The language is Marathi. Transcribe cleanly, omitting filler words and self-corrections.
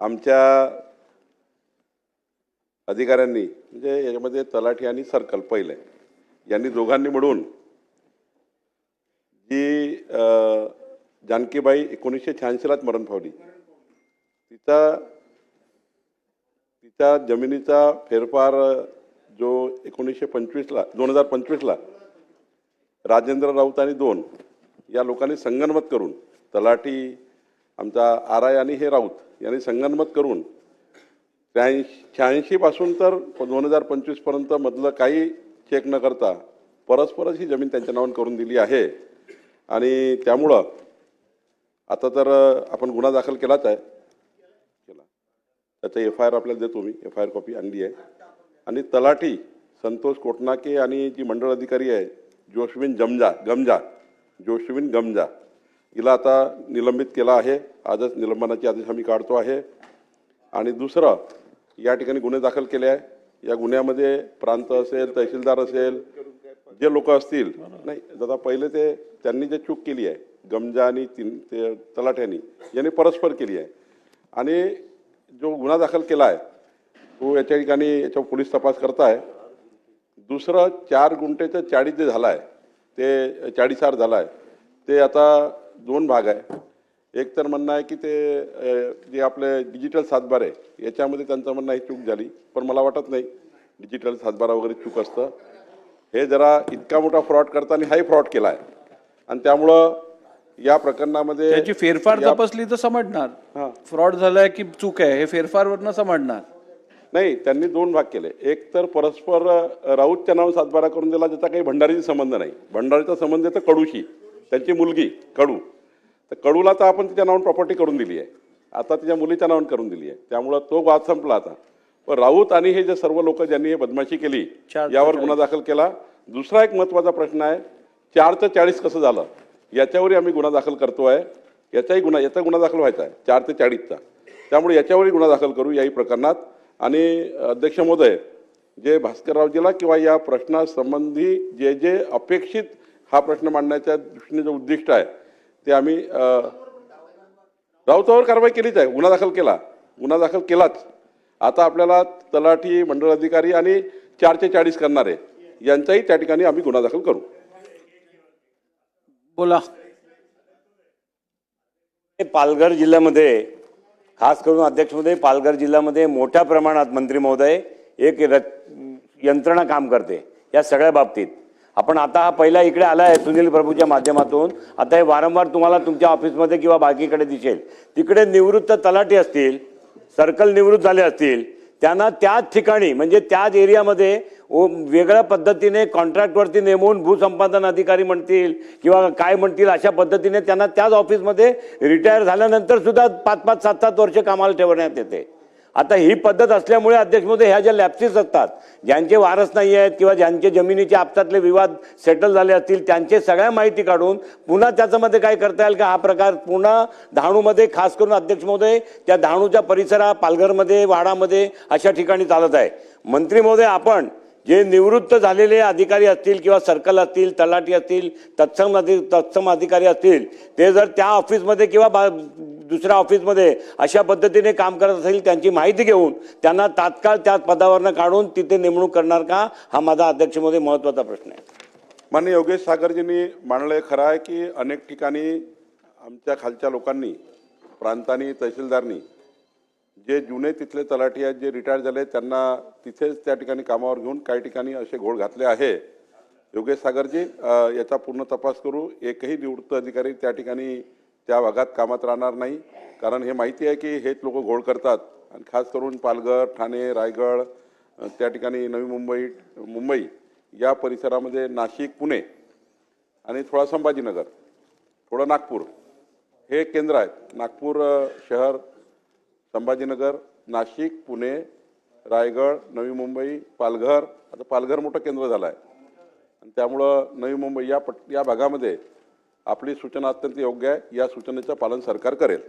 आमच्या अधिकाऱ्यांनी म्हणजे याच्यामध्ये तलाठी आणि सर्कल पहिले यांनी दोघांनी मिळून जी जानकीबाई 1986 मरण पावली तिच्या जमिनीचा फेरफार जो 2025 राजेंद्र राऊत आणि 2 या लोकांनी संगनमत करून तलाठी आमचा आराय आणि हे राऊत यांनी संगनमत करून 86 पासून तर 2025 पर्यंत मधलं काही चेक न करता परस्परच ही जमीन त्यांच्या नावावर करून दिली आहे। आणि त्यामुळं आता तर आपण गुन्हा दाखल केलाच आहे, त्याचा FIR आपल्याला देतो मी, FIR कॉपी आणली आहे। आणि तलाठी संतोष कोटनाके आणि जी मंडळ अधिकारी आहे जोशविन गमजा हिला आता निलंबित केला आहे। आजच निलंबनाचे आदेश आम्ही काढतो आहे। आणि दुसरं या ठिकाणी गुन्हे दाखल केले आहे। या गुन्ह्यामध्ये प्रांत असेल, तहसीलदार असेल, जे लोक असतील, नाही दादा पहिले ते त्यांनी जे चूक केली आहे गमजा आणि ते तलाठ्यांनी यांनी परस्पर केली आहे। आणि जो गुन्हा दाखल केला आहे तो याच्या ठिकाणी याच्यावर पोलीस तपास करताय। दुसरं 4 गुंठेचं 40 जे झालं आहे ते 40R झालं आहे ते आता 2 भाग आहे। एक तर म्हणणं आहे की ते जे आपले डिजिटल सातबारे याच्यामध्ये त्यांचं म्हणणं आहे चूक झाली, पण मला वाटत नाही डिजिटल सातबारा वगैरे चूक असतं। हे जरा इतका मोठा फ्रॉड करताना हाही फ्रॉड केला आहे आणि त्यामुळं या प्रकरणामध्ये त्याची फेरफार तपासली तर समजणार फ्रॉड झालाय की चूक आहे, हे फेरफारवरनं समजणार नाही। त्यांनी 2 भाग केले। एक तर परस्पर राऊतच्या नावावर सातबारा करून दिला ज्याचा काही भंडारीचा संबंध नाही। भंडारीचा संबंध आहे तर कडूशी, त्यांची मुलगी कडू, तर कडूला तर आपण तिच्या नावावर प्रॉपर्टी करून दिली आहे, आता तिच्या मुलीच्या नावावर करून दिली आहे, त्यामुळं तो वाद संपला आता। पण राऊत आणि हे जे सर्व लोक ज्यांनी हे बदमाशी केली यावर गुन्हा दाखल केला। दुसरा एक महत्त्वाचा प्रश्न आहे 4 ते 40 कसं झालं याच्यावरही आम्ही गुन्हा दाखल करतो आहे। याचा गुन्हा दाखल व्हायचा आहे 4 ते 40चा, त्यामुळे याच्यावरही गुन्हा दाखल करू याही प्रकरणात। आणि अध्यक्ष महोदय, जे भास्कररावजीला किंवा या प्रश्नासंबंधी जे अपेक्षित हा प्रश्न मांडण्याच्या दृष्टीने जो उद्दिष्ट आहे ते आम्ही राऊतावर कारवाई केलीच आहे, गुन्हा दाखल केलाच। आता आपल्याला तलाठी, मंडळ अधिकारी आणि 4 ते 40 करणारे यांचाही त्या ठिकाणी आम्ही गुन्हा दाखल करू। बोला। पालघर जिल्ह्यामध्ये खास करून अध्यक्ष महोदय, पालघर जिल्ह्यामध्ये मोठ्या प्रमाणात मंत्री महोदय एक यंत्रणा काम करते या सगळ्या बाबतीत। आपण आता हा पहिला इकडे आला आहे सुनील प्रभूच्या माध्यमातून, आता हे वारंवार तुम्हाला तुमच्या ऑफिसमध्ये किंवा बाकीकडे दिसेल। तिकडे निवृत्त तलाठी असतील, सर्कल निवृत्त झाले असतील, त्यांना त्याच ठिकाणी म्हणजे त्याच एरियामध्ये वेगळ्या पद्धतीने कॉन्ट्रॅक्टवरती नेमून भूसंपादन अधिकारी म्हणतील किंवा काय म्हणतील अशा पद्धतीने त्यांना त्याच ऑफिसमध्ये रिटायर झाल्यानंतर सुद्धा 5-5, 7-7 वर्ष कामाला ठेवण्यात येते। आता ही पद्धत असल्यामुळे अध्यक्ष महोदय ह्या ज्या लॅप्सेस असतात, ज्यांचे वारस नाही आहेत किंवा ज्यांचे जमिनीच्या आपसातले विवाद सेटल झाले असतील त्यांचे सगळ्या माहिती काढून पुन्हा त्याच्यामध्ये काय करता येईल का हा प्रकार पुन्हा डहाणूमध्ये खास करून अध्यक्ष महोदय त्या डहाणूच्या परिसरात पालघरमध्ये, वाडामध्ये अशा ठिकाणी चालत आहे। मंत्री महोदय, आपण जे निवृत्त झालेले अधिकारी असतील किंवा सर्कल असतील, तलाठी असतील, तत्सम अधिकारी असतील, ते जर त्या ऑफिसमध्ये किंवा दुसऱ्या ऑफिसमध्ये अशा पद्धतीने काम करत असेल त्यांची माहिती घेऊन त्यांना तात्काळ त्या पदावरनं काढून तिथे नेमणूक करणार का, हा माझा अध्यक्ष महोदय महत्त्वाचा प्रश्न आहे। माननीय योगेश सागरजींनी मांडले खरं आहे की अनेक ठिकाणी आमच्या खालच्या लोकांनी, प्रांतांनी, तहसीलदारनी जे जुने तिथले तलाठी आहेत जे रिटायर झाले त्यांना तिथेच त्या ठिकाणी कामावर घेऊन काही ठिकाणी असे घोळ घातले आहे। योगेश सागरजी, याचा पूर्ण तपास करू। एकही निवृत्त अधिकारी त्या ठिकाणी त्या भागात कामात राहणार नाही, कारण हे माहिती आहे की हेच लोक घोळ करतात। आणि खास करून पालघर, ठाणे, रायगड, त्या ठिकाणी नवी मुंबई या परिसरामध्ये नाशिक, पुणे आणि थोडा संभाजीनगर, थोडं नागपूर हे केंद्र आहेत। नागपूर शहर, संभाजीनगर, नाशिक, पुणे, रायगड, नवी मुंबई, पालघर, आता पालघर मोठं केंद्र झालं आहे आणि त्यामुळं नवी मुंबई या भागामध्ये आपली सूचना अत्यंत योग्य आहे। या सूचनेचं पालन सरकार करेल।